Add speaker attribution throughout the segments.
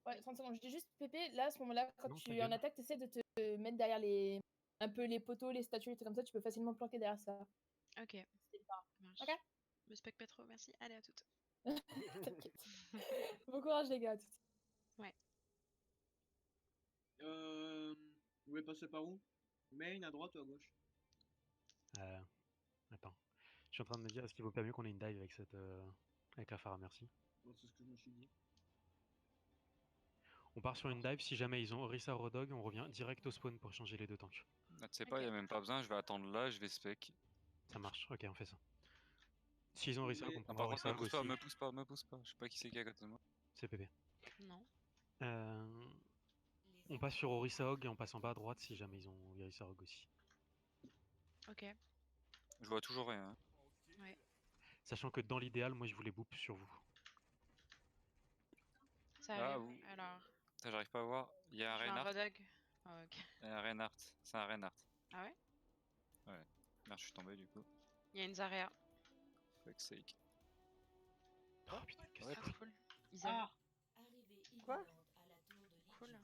Speaker 1: Ouais, 30 secondes. Je dis juste, Pépé, là, à ce moment-là, quand
Speaker 2: Non, ta
Speaker 1: tu es
Speaker 2: gueule.
Speaker 1: en attaque, t'essaies de te mettre derrière un peu les poteaux, les statues, les trucs comme ça, tu peux facilement te planquer derrière ça.
Speaker 3: Ok,
Speaker 1: C'est pas.
Speaker 3: ça marche.
Speaker 1: Ok.
Speaker 3: Me spec pas trop, merci. Allez, à toutes.
Speaker 1: T'inquiète. Bon courage, les gars. À toutes.
Speaker 4: Vous voulez passer par où? Main, à droite ou à gauche?
Speaker 2: Attends. Je suis en train de me dire, est-ce qu'il vaut pas mieux qu'on ait une dive avec cette, avec la Pharah, merci.
Speaker 4: Bon, c'est ce que je me suis dit.
Speaker 2: On part sur une dive, si jamais ils ont Orisa Rodog, on revient direct au spawn pour changer les deux tanks.
Speaker 5: Ah, tu sais pas,
Speaker 3: Ok.
Speaker 5: y a même pas besoin, je vais attendre là, je vais spec.
Speaker 2: Ça marche, ok, on fait ça. S'ils ont Orisa,
Speaker 4: Mais-
Speaker 2: on
Speaker 5: Non,
Speaker 2: prendra
Speaker 5: par contre,
Speaker 2: Orisa
Speaker 5: me pousse pas,
Speaker 2: aussi.
Speaker 5: me pousse pas, me pousse pas. Je sais pas qui c'est qui est à côté de moi.
Speaker 2: C'est PB.
Speaker 3: Non.
Speaker 2: On passe sur Orisa Hog et on passe en bas à droite si jamais ils ont Orisa Hog aussi.
Speaker 3: Ok.
Speaker 5: Je vois toujours rien. Hein.
Speaker 3: Ouais.
Speaker 2: Sachant que dans l'idéal, moi je voulais boop sur vous.
Speaker 3: Ça
Speaker 5: Ah,
Speaker 3: arrive.
Speaker 5: oui.
Speaker 3: Alors.
Speaker 5: Ça, j'arrive pas à voir. Il y a un
Speaker 3: Je fais un
Speaker 5: Reinhardt.
Speaker 3: Rodog. Oh, ok.
Speaker 5: Il y a un Reinhardt. C'est un Reinhardt.
Speaker 3: Ah ouais?
Speaker 5: Merde, je suis tombé du coup.
Speaker 3: Il y a une Zarya.
Speaker 5: Fuck sake.
Speaker 2: Oh putain, qu'est-ce
Speaker 3: Ah,
Speaker 2: que
Speaker 3: c'est cool. Isa.
Speaker 6: Quoi?
Speaker 3: Cool.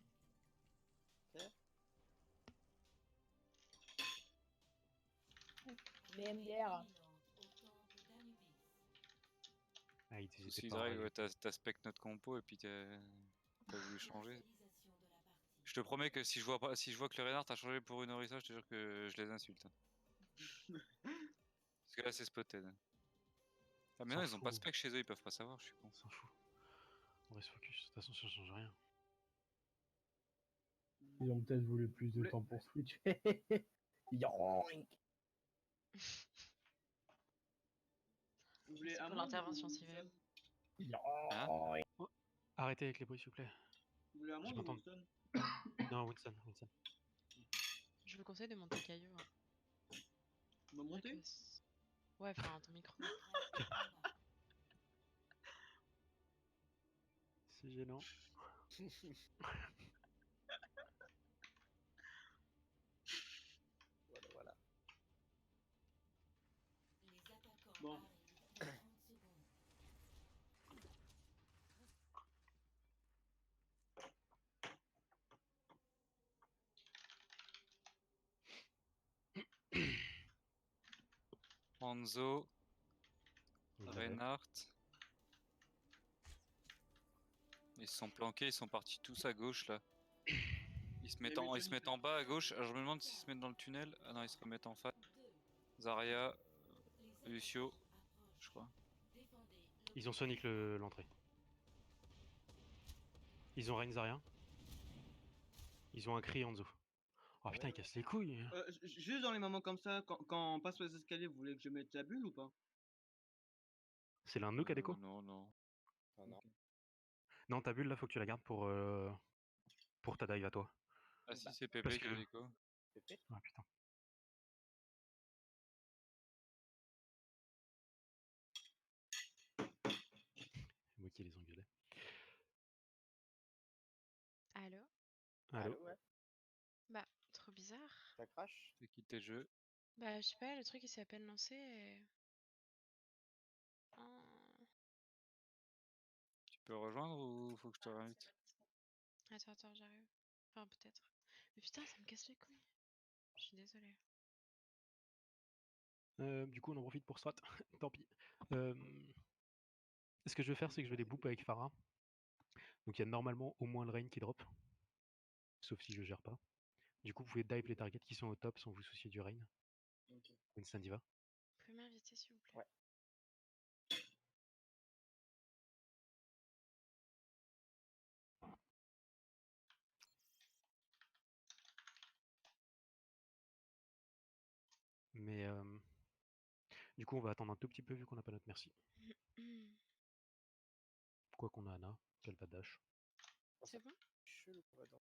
Speaker 1: Les MDR.
Speaker 2: Ah, ils
Speaker 5: Si
Speaker 2: étaient
Speaker 5: Drag,
Speaker 2: pas...
Speaker 5: ouais, t'as spec notre compo et puis t'as voulu changer. Je te promets que si je vois que le Reinhardt a changé pour une Orisa, je te jure que je les insulte. Parce que là c'est spotted. Ah mais
Speaker 2: S'en
Speaker 5: non, ils ont pas
Speaker 2: fout.
Speaker 5: spec chez eux, ils peuvent pas savoir, je suis con.
Speaker 2: On s'en fout. On reste focus, de toute façon ça change rien.
Speaker 7: Ils ont peut-être voulu plus de temps pour switch. Yoink.
Speaker 4: Vous voulez
Speaker 3: C'est pour
Speaker 4: Amon
Speaker 3: l'intervention
Speaker 4: ou
Speaker 3: civile.
Speaker 4: Winston?
Speaker 7: Yoink.
Speaker 2: Arrêtez avec les bruits s'il vous plaît.
Speaker 4: Vous voulez Amon
Speaker 2: Je
Speaker 4: ou
Speaker 2: m'entends.
Speaker 4: Winston?
Speaker 2: Non, Winston.
Speaker 3: Je vous conseille de monter caillou. Hein.
Speaker 4: On va monter?
Speaker 3: Ouais, enfin ton micro.
Speaker 2: C'est gênant.
Speaker 6: Voilà.
Speaker 4: Bon.
Speaker 5: Hanzo,
Speaker 2: Vous l'avez.
Speaker 5: Reinhardt. Ils se sont planqués, ils sont partis tous à gauche là. Ils se mettent en bas à gauche. Alors je me demande s'ils se mettent dans le tunnel. Ah non, ils se remettent en face. Zarya, Lucio, je crois.
Speaker 2: Ils ont Sonic l'entrée. Ils ont Reinzaria. Ils ont un cri Hanzo. Oh putain, ils cassent les couilles.
Speaker 4: Juste dans les moments comme ça, quand on passe les escaliers, vous voulez que je mette la bulle ou pas?
Speaker 2: C'est l'un de nous qui a déco?
Speaker 5: Non, non.
Speaker 6: Ah non.
Speaker 2: Non, ta bulle là, faut que tu la gardes pour ta dive à toi.
Speaker 5: Ah si,
Speaker 6: Bah,
Speaker 5: c'est Pépé
Speaker 2: parce
Speaker 5: qui
Speaker 2: que-
Speaker 5: a déco.
Speaker 6: Pépé.
Speaker 2: Ah putain. C'est moi qui les engueulais.
Speaker 3: Allô?
Speaker 2: Allô?
Speaker 6: Ouais.
Speaker 3: Bah, trop bizarre.
Speaker 6: Ça crache.
Speaker 5: C'est quitté le jeu.
Speaker 3: Bah, je sais pas, le truc il s'est à peine lancé et. Oh.
Speaker 5: Tu peux rejoindre ou faut que je te réinvite?
Speaker 3: Attends, j'arrive. Enfin, peut-être. Mais putain, ça me casse les couilles. Je suis désolée.
Speaker 2: Du coup, on en profite pour strat. Tant pis. Ce que je vais faire, c'est que je vais les boop avec Pharah. Donc il y a normalement au moins le rain qui drop. Sauf si je gère pas. Du coup, vous pouvez dive les targets qui sont au top sans vous soucier du rain.
Speaker 4: Ok.
Speaker 2: Winston y va.
Speaker 3: Vous pouvez m'inviter s'il vous plaît?
Speaker 6: Ouais.
Speaker 2: Mais du coup, on va attendre un tout petit peu vu qu'on n'a pas notre merci. Quoi qu'on a Anna, qu'elle va dash.
Speaker 3: C'est bon?
Speaker 6: Chelou. Attends.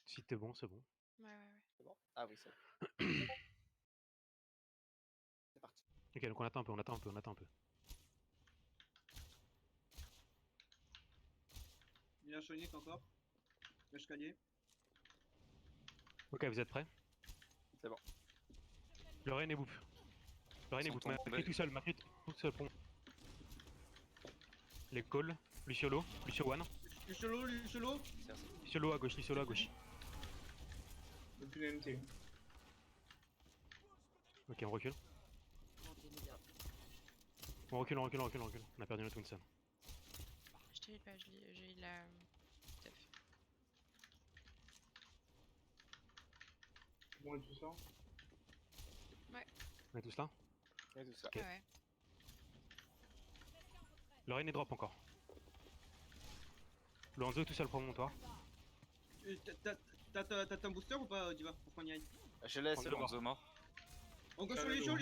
Speaker 2: Si t'es bon, c'est bon.
Speaker 3: Ouais.
Speaker 6: C'est bon? Ah oui, c'est bon. C'est parti.
Speaker 2: Ok, donc on attend un peu.
Speaker 4: Il y a Sonic encore. L'escalier.
Speaker 2: Ok, vous êtes prêts?
Speaker 6: C'est bon.
Speaker 2: Le rain est boop. Le rain
Speaker 5: Ils
Speaker 2: est
Speaker 5: sont
Speaker 2: boop.
Speaker 5: tombés.
Speaker 2: Macri tout seul, tout seul pour moi. Les calls. Luciolo, Lucio One.
Speaker 4: Luciolo, Luciolo.
Speaker 2: Solo à gauche, solo à gauche.
Speaker 4: Depuis le MT.
Speaker 2: Ok, on recule. On recule. On a perdu notre Winston.
Speaker 3: Je t'ai pas, j'ai eu la. Stuff.
Speaker 4: Bon, et tout ça.
Speaker 2: On est tous là.
Speaker 6: Et tout ça.
Speaker 2: Ok.
Speaker 3: Ah ouais.
Speaker 2: Lorraine est drop encore. Lorenzo est tout seul promontoire.
Speaker 4: T'as ton booster ou pas, Diva, pour qu'on y aille?
Speaker 6: Je laisse.
Speaker 2: On est
Speaker 5: Lorenzo mort.
Speaker 4: On go sur Lucio.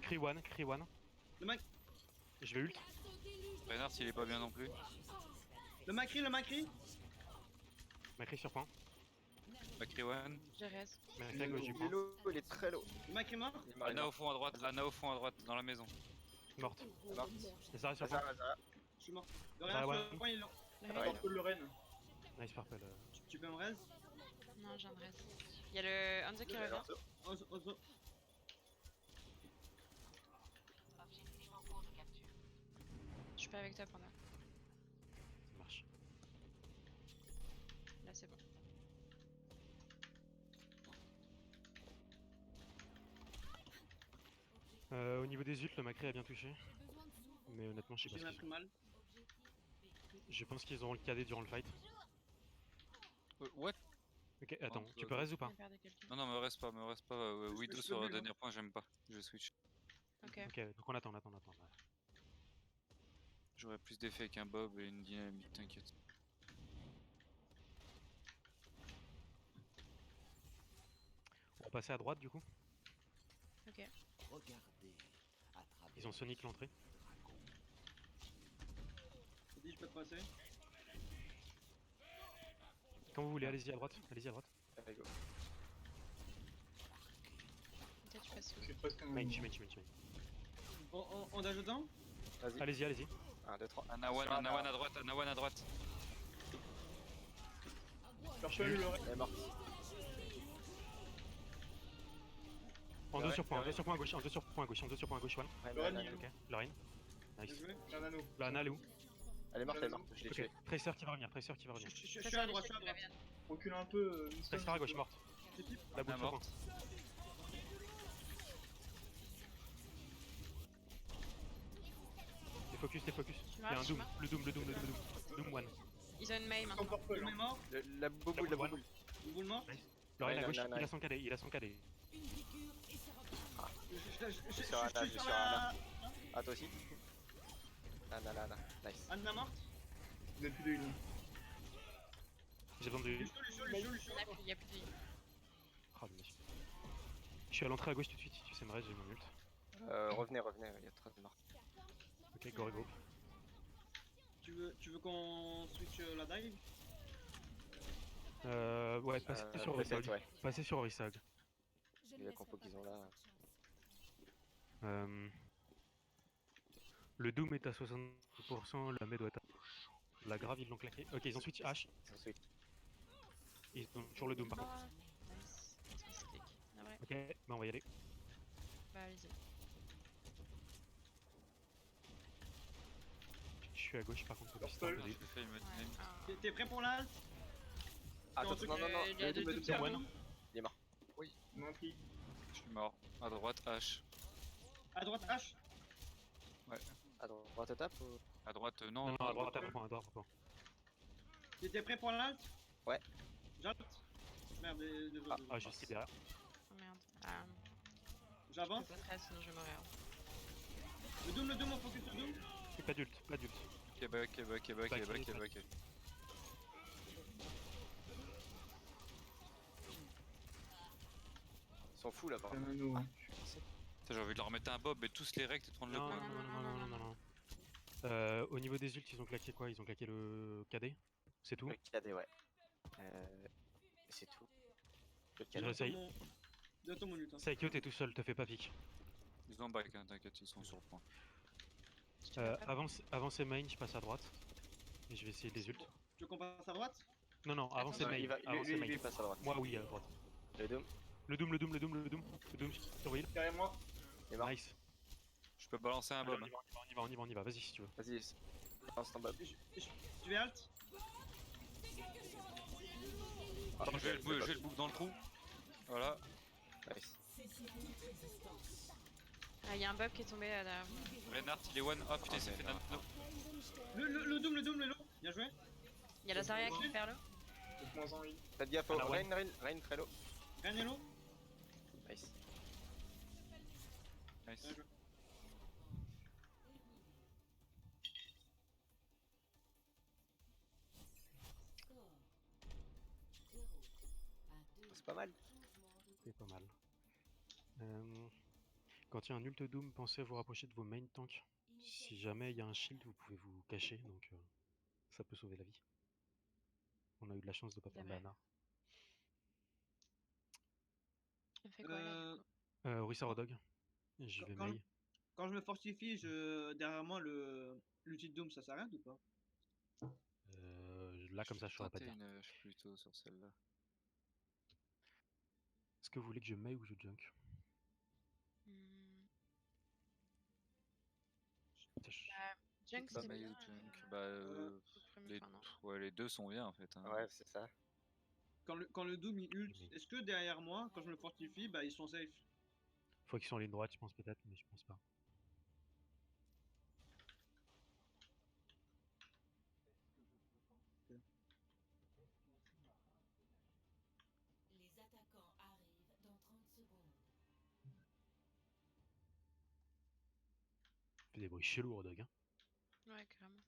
Speaker 2: Crie one.
Speaker 4: Le Mac,
Speaker 2: Je vais ult.
Speaker 5: Reinhardt il est pas bien non plus.
Speaker 4: le Macri.
Speaker 2: Macri sur point.
Speaker 5: Macri one.
Speaker 3: J'ai res.
Speaker 2: Macri à gauche du point.
Speaker 6: Lilo, il est très low.
Speaker 4: Le Macri mort.
Speaker 6: Il est mort, il est
Speaker 5: Anna
Speaker 6: mort.
Speaker 5: au fond à droite, dans la maison.
Speaker 2: Morte.
Speaker 6: Il est mort.
Speaker 2: Et ça reste sur point.
Speaker 6: Azara.
Speaker 4: Je suis mort. Le
Speaker 2: Ah,
Speaker 4: Rein
Speaker 2: ouais.
Speaker 4: sur le point, il est là.
Speaker 6: Ouais, il est-
Speaker 4: le Reine.
Speaker 2: Nice purple.
Speaker 4: Tu peux me raise?
Speaker 3: Non, j'ai un res. Il y a le Hanzo qui revient.
Speaker 4: Ozo.
Speaker 3: Je suis pas avec toi, Panda.
Speaker 2: Ça marche.
Speaker 3: Là, c'est bon.
Speaker 2: Au niveau des ults, le Macri a bien touché. Mais honnêtement, je sais pas
Speaker 4: J'ai
Speaker 2: ce
Speaker 4: m'a
Speaker 2: qu'ils
Speaker 4: pris mal.
Speaker 2: Je pense qu'ils auront le KD durant le fight.
Speaker 5: What?
Speaker 2: Ok, attends,
Speaker 5: Oh,
Speaker 2: tu
Speaker 5: ça
Speaker 2: peux
Speaker 5: va.
Speaker 2: res ou pas?
Speaker 3: On a perdu quelqu'un.
Speaker 5: Non, me reste pas. Widow
Speaker 4: je
Speaker 5: sur
Speaker 4: peux
Speaker 5: le
Speaker 4: plus,
Speaker 5: dernier point, j'aime pas. Je switch.
Speaker 3: Ok.
Speaker 2: Ok, donc on attend.
Speaker 5: J'aurais plus d'effet avec un Bob et une dynamique, t'inquiète.
Speaker 2: On va passer à droite du coup.
Speaker 3: Ok.
Speaker 2: Ils ont Sonic l'entrée.
Speaker 4: Vas-y, je peux te passer.
Speaker 2: Quand vous voulez, allez-y à droite.
Speaker 6: Allez, go.
Speaker 3: Peut-être tu passes.
Speaker 4: Je suis presque un.
Speaker 2: Main.
Speaker 4: On dash dedans?
Speaker 6: Vas-y.
Speaker 2: Allez-y.
Speaker 6: 1, 2, 3.
Speaker 5: Anna one à droite.
Speaker 4: Purple, le Reine.
Speaker 6: Elle est morte.
Speaker 2: En
Speaker 6: Ouais,
Speaker 2: 2 sur point,
Speaker 6: ouais.
Speaker 2: 2 sur point à gauche, one.
Speaker 6: Ouais,
Speaker 4: Le Reine,
Speaker 6: mais
Speaker 4: il est
Speaker 2: Ok, Lorraine.
Speaker 4: Bien
Speaker 2: Nice.
Speaker 4: joué. J'ai un anneau.
Speaker 2: La Anna, elle est où?
Speaker 6: elle est morte. Je l'ai
Speaker 2: Ok,
Speaker 6: tué.
Speaker 2: Tracer qui va revenir.
Speaker 4: Je suis à droite. Recule un peu.
Speaker 2: Tracer à gauche, morte. La boule
Speaker 5: Anna
Speaker 2: sur point.
Speaker 5: morte.
Speaker 2: T'es focus. Il y a un
Speaker 3: je suis
Speaker 2: Doom.
Speaker 3: mort.
Speaker 2: Le Doom one.
Speaker 3: Ils ont une main
Speaker 4: Son
Speaker 3: maintenant.
Speaker 4: purple. Il est mort.
Speaker 6: La bouboule.
Speaker 2: La
Speaker 4: Une boule mort.
Speaker 2: Lorraine à
Speaker 6: Ouais,
Speaker 2: gauche,
Speaker 6: non, non,
Speaker 2: il a son KD.
Speaker 6: Je suis sur Anna. Ah, toi aussi? Anna. Nice.
Speaker 4: Anna morte. Vous êtes plus de heal.
Speaker 2: J'ai besoin de...
Speaker 3: Il y a plus de vie.
Speaker 2: Oh, le monsieur. Je suis à l'entrée à gauche tout de suite, si tu sais me reste, j'ai mon ult.
Speaker 6: Revenez, il y a trop de morts.
Speaker 2: Ok, go regroupe.
Speaker 4: Tu veux qu'on switch la dive?
Speaker 2: Ouais, passez sur
Speaker 6: peut-être,
Speaker 2: Orisag.
Speaker 6: ouais.
Speaker 2: Passez sur Orisag.
Speaker 6: Les compos qu'ils ont là.
Speaker 2: Le Doom est à 60%, la Med doit être à... La Grave, ils l'ont claqué. Ok, ils ont switch H.
Speaker 6: Ensuite,
Speaker 2: Ils ont toujours le Doom par contre.
Speaker 3: Ah, nice. Stick. Ah ouais.
Speaker 2: Ok, bah on va y aller.
Speaker 3: Bah, allez-y.
Speaker 2: Je suis à gauche par contre. faut que je starte
Speaker 5: Je
Speaker 2: le
Speaker 5: fais une
Speaker 3: Ouais.
Speaker 5: dynamique.
Speaker 3: Ah.
Speaker 4: T'es prêt pour l'alt?
Speaker 6: attends, non,
Speaker 3: il y a deux
Speaker 6: le
Speaker 3: Dooms.
Speaker 6: Doom,
Speaker 2: One.
Speaker 6: il est mort.
Speaker 4: Non, qui?
Speaker 5: Je suis mort. À droite, H.
Speaker 4: À droite, H.
Speaker 6: À droite au tap ou...
Speaker 5: À droite,
Speaker 2: Non, à droite, à point.
Speaker 4: T'es prêt pour l'alt?
Speaker 6: Ouais.
Speaker 4: J'alt. Merde, désolé.
Speaker 2: Ah, je suis derrière.
Speaker 3: Oh merde. Ah. Je
Speaker 4: J'avance.
Speaker 3: peux pas très, sinon je vais mourir.
Speaker 4: Le Doom, on focus sur Doom.
Speaker 2: Pas d'ault.
Speaker 5: Québec.
Speaker 6: Ils sont fous là par contre.
Speaker 4: anneau.
Speaker 5: J'ai envie de leur mettre un Bob et tous les rects et de prendre le
Speaker 2: Non,
Speaker 5: point.
Speaker 2: non. Au niveau des ults, ils ont claqué quoi? Ils ont claqué le KD? C'est tout?
Speaker 6: Le KD, ouais. C'est tout. Le
Speaker 2: Je
Speaker 6: KD.
Speaker 2: réessaye.
Speaker 4: Bientôt mon ult. Hein.
Speaker 2: Saikyo, t'es tout seul, te fais pas pique.
Speaker 5: Ils ont back, hein, t'inquiète, ils sont sur le point.
Speaker 2: Avancez main, je passe à droite. Et je vais essayer des ults.
Speaker 4: Tu veux qu'on passe à droite?
Speaker 2: Non, avancez
Speaker 6: Non,
Speaker 2: main.
Speaker 6: il va,
Speaker 2: Avancez
Speaker 6: lui,
Speaker 2: main.
Speaker 6: il passe à droite.
Speaker 2: Moi, oui, à droite.
Speaker 6: Le Doom,
Speaker 2: Le Doom, sur Will.
Speaker 4: Derrière moi.
Speaker 6: il est mort.
Speaker 2: Nice.
Speaker 5: Je peux balancer un
Speaker 2: Allez,
Speaker 5: Bob.
Speaker 2: on y va, vas-y si tu veux.
Speaker 6: Vas-y, lance ton Bob.
Speaker 4: Tu veux alt?
Speaker 5: Attends, je vais le bouc dans le trou. Voilà.
Speaker 6: Nice.
Speaker 3: Ah, y a un Bob qui est tombé derrière vous.
Speaker 5: Reinhardt, il est one. Ah putain, il s'est fait nano.
Speaker 4: Le Doom, le lot. Bien joué.
Speaker 3: Y a la Zarya qui perd l'eau.
Speaker 6: Faites gaffe au Rain, très low.
Speaker 4: Rien l'eau.
Speaker 6: Nice.
Speaker 5: Nice.
Speaker 6: C'est pas mal.
Speaker 2: C'est pas mal. Quand il y a un ult Doom, pensez à vous rapprocher de vos main tanks. Si jamais il y a un shield, vous pouvez vous cacher, donc ça peut sauver la vie. On a eu de la chance de pas perdre
Speaker 3: vrai.
Speaker 2: Lana.
Speaker 3: On fait quoi là du coup?
Speaker 2: Orisa Rodog. Je vais mail.
Speaker 4: Quand je me fortifie, derrière moi l'outil de Doom, ça s'arrête ou pas?
Speaker 2: Là comme ça, je saurais pas
Speaker 5: Tenter
Speaker 2: dire.
Speaker 5: une hache plutôt sur celle-là.
Speaker 2: Est-ce que vous voulez que je mail ou je junk?
Speaker 3: Hmm.
Speaker 2: Tâche.
Speaker 3: Junk
Speaker 6: Pas
Speaker 3: c'est
Speaker 5: Mail
Speaker 3: bien.
Speaker 5: ou junk. Bah, les...
Speaker 3: Enfin, non.
Speaker 5: Ouais, les deux sont bien en fait. Hein.
Speaker 6: Ouais, c'est ça.
Speaker 4: Quand le Doom il ult, est-ce que derrière moi, quand je me fortifie, bah ils sont safe?
Speaker 2: Faut qu'ils soient en ligne droite, je pense peut-être, mais je pense pas.
Speaker 8: Les attaquants arrivent dans 30 secondes.
Speaker 2: Il fait des bruits chelous, Rodog. Hein.
Speaker 3: Ouais, carrément.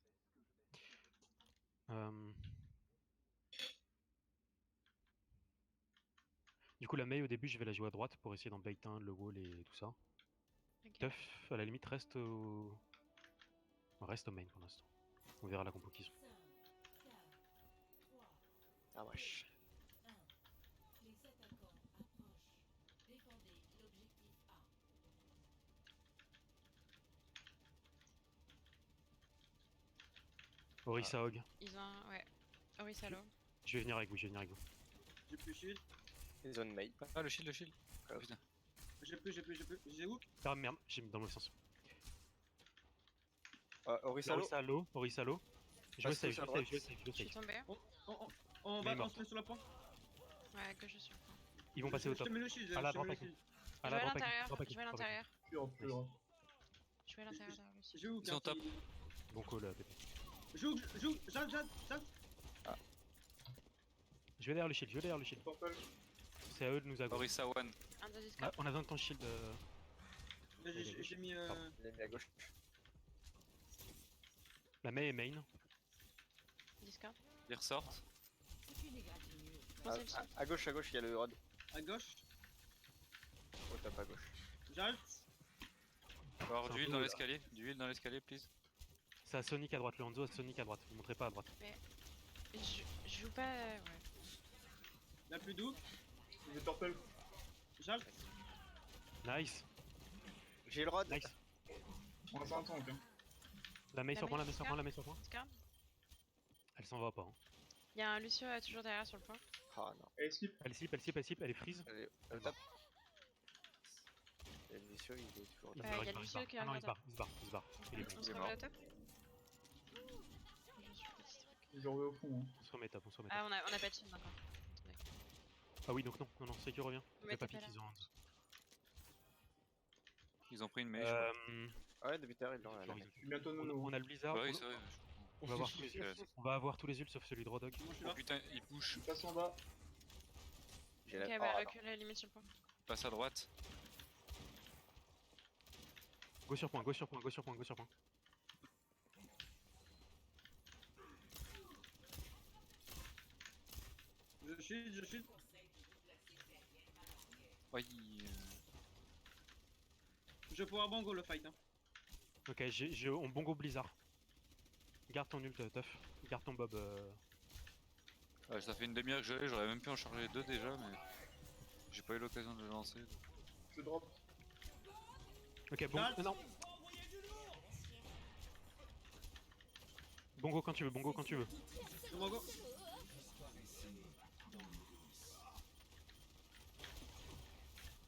Speaker 2: Du coup, la Mei au début, je vais la jouer à droite pour essayer d'en bait un, le wall et tout ça.
Speaker 3: Ok.
Speaker 2: Tuff, à la limite, reste au main pour l'instant. On verra la compo qu'ils ont.
Speaker 8: 5, 4, 3,
Speaker 6: Ah wesh.
Speaker 8: 1. Les attaquants approchent. Défendez l'objectif A.
Speaker 2: Orisa Hog,
Speaker 3: Ils ont un... Ouais. Orisa low.
Speaker 2: je vais venir avec vous, je vais venir avec vous.
Speaker 4: J'ai plus shield.
Speaker 6: Zone mail.
Speaker 5: Ah, le shield, le shield.
Speaker 6: Ah,
Speaker 5: Putain.
Speaker 4: J'ai plus. J'ai hook.
Speaker 2: Ah merde, j'ai mis dans le mauvais sens.
Speaker 6: Orisa low.
Speaker 2: Orisa low. Je vais
Speaker 6: Passe
Speaker 2: save,
Speaker 6: tous à droite.
Speaker 3: Je suis tombé.
Speaker 4: On
Speaker 2: Mais
Speaker 4: va
Speaker 2: mort.
Speaker 4: se mettre sur la pointe.
Speaker 3: Ouais, que je suis au point.
Speaker 2: Ils vont passer au
Speaker 4: Je
Speaker 2: top.
Speaker 4: te mets le shield.
Speaker 2: À la
Speaker 4: je te mets
Speaker 2: droite,
Speaker 4: le shield.
Speaker 2: À
Speaker 3: Je vais à
Speaker 2: droite,
Speaker 3: l'intérieur.
Speaker 2: droite,
Speaker 3: Je vais à
Speaker 2: droite,
Speaker 3: l'intérieur. Je vais à l'intérieur derrière le site.
Speaker 4: J'ai hook.
Speaker 5: Ils sont top.
Speaker 2: Bon call, Pépé.
Speaker 4: Joue. Jade.
Speaker 2: Je vais derrière le shield, C'est à eux de nous agro.
Speaker 5: Orisa one.
Speaker 3: Un de
Speaker 2: Ah,
Speaker 3: discard.
Speaker 2: on a besoin de ton shield.
Speaker 4: J'ai mis.
Speaker 6: Il est mis à gauche.
Speaker 2: La Mei est main.
Speaker 3: Discard.
Speaker 5: Ils ressortent.
Speaker 3: Pensez le site.
Speaker 6: À gauche, il y a le rod.
Speaker 4: À gauche.
Speaker 6: Au top à gauche.
Speaker 4: Jade.
Speaker 5: Alors,
Speaker 2: C'est un
Speaker 5: d'huile
Speaker 2: peu
Speaker 5: dans
Speaker 2: là.
Speaker 5: l'escalier. D'huile dans l'escalier, please.
Speaker 2: C'est à Sonic à droite, le Hanzo à Sonic à droite. Vous montrez pas à droite.
Speaker 3: Je joue pas... Ouais.
Speaker 4: La plus d'hook. Jade.
Speaker 2: Nice,
Speaker 6: J'ai le rod.
Speaker 2: nice.
Speaker 9: On a pas un tank. Hein.
Speaker 2: La Mei
Speaker 3: La
Speaker 2: surprend,
Speaker 3: Mei
Speaker 2: la Mei surprend, la Mei surprend.
Speaker 3: Discard.
Speaker 2: Elle s'en va pas. Hein.
Speaker 3: Il y a un Lucio toujours derrière sur le point.
Speaker 6: Ah non.
Speaker 9: Et slip.
Speaker 2: Elle slip, elle est freeze.
Speaker 6: Elle est au top. Et le vicieux, il est toujours
Speaker 2: Il
Speaker 6: là.
Speaker 3: Ouais,
Speaker 2: se
Speaker 3: il y a
Speaker 2: barre,
Speaker 3: Lucio qui est
Speaker 2: Ah non,
Speaker 3: en
Speaker 2: il se barre. Il est bon.
Speaker 3: On se
Speaker 6: est
Speaker 3: remet
Speaker 6: mort.
Speaker 3: au top. Je suis petit truc.
Speaker 9: Je reviens au fond. Hein.
Speaker 2: On se remet top, on se remet
Speaker 3: Ah,
Speaker 2: top.
Speaker 3: on a pas de shield encore. Attendez.
Speaker 2: Ah oui, donc non, Sekiro revient.
Speaker 3: Mais
Speaker 2: Les
Speaker 3: t'es
Speaker 2: papis
Speaker 3: pas là.
Speaker 2: qu'ils ont.
Speaker 5: Ils ont pris une mèche. je
Speaker 6: Ouais, depuis tard, ils l'ont là.
Speaker 2: genre,
Speaker 6: mec.
Speaker 9: Je suis bientôt nono.
Speaker 2: on a le blizzard.
Speaker 5: crois. Ouais, c'est vrai.
Speaker 2: On va avoir tous les on va avoir tous les ults sauf celui de Rodog.
Speaker 4: Moi je suis
Speaker 5: Oh
Speaker 4: là.
Speaker 5: putain, il push.
Speaker 9: Je passe en bas.
Speaker 6: J'ai
Speaker 3: Ok,
Speaker 6: la.
Speaker 3: bah
Speaker 6: Oh,
Speaker 3: recule la limite sur le point.
Speaker 5: Passe à droite.
Speaker 2: Go sur point.
Speaker 4: Je shield.
Speaker 5: Oui.
Speaker 4: Je vais pouvoir bango le fight. Hein.
Speaker 2: Ok, on bongo blizzard. Garde ton ult, Tuff. Garde ton bob.
Speaker 5: Ouais, ça fait une demi-heure que je l'ai, j'aurais même pu en charger deux déjà, mais j'ai pas eu l'occasion de le lancer.
Speaker 9: Je drop.
Speaker 2: Ok, bon.
Speaker 4: Jade.
Speaker 2: Non. Bongo quand tu veux,
Speaker 4: Je bango.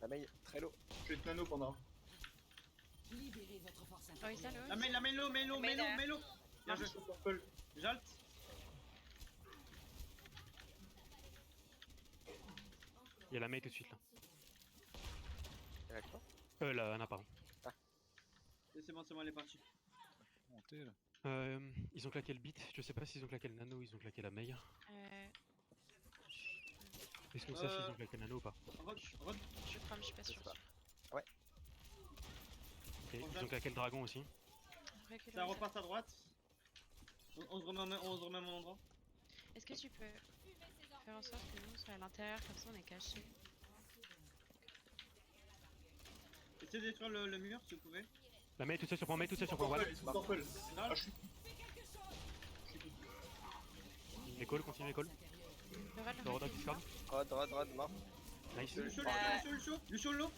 Speaker 6: La mail, très low.
Speaker 9: Je vais te nano pendant.
Speaker 8: Libérez votre force
Speaker 3: Oh, il s'allume.
Speaker 4: La main low. Bien joué.
Speaker 9: Purple.
Speaker 4: Jade.
Speaker 2: Il y a la Mei tout de suite là.
Speaker 6: Et là, quoi
Speaker 2: La Ana, pardon.
Speaker 4: C'est bon, elle est partie.
Speaker 5: Monter là.
Speaker 2: Ils ont claqué le beat, je sais pas s'ils ont claqué le nano, ils ont claqué la Mei. Est-ce qu'on sait s'ils ont claqué le nano ou pas?
Speaker 3: Je crois, mais je suis pas sûre.
Speaker 6: Ouais.
Speaker 2: Ok, ils ont claqué le dragon aussi.
Speaker 4: Ça repasse à droite. On se remet au même endroit.
Speaker 3: Est-ce que tu peux faire en sorte que nous on soit à l'intérieur, comme ça on est caché?
Speaker 4: Essayez de détruire le mur si vous pouvez.
Speaker 2: La Mei tout seul sur point, Mei tout seul sur point. Voilà.
Speaker 9: Torpel.
Speaker 4: Non,
Speaker 2: Les calls, continue les calls.
Speaker 3: Le rôle,
Speaker 2: Le Rodolphe Discord.
Speaker 6: Rod, mort.
Speaker 2: Nice.
Speaker 4: Lucio, l'eau.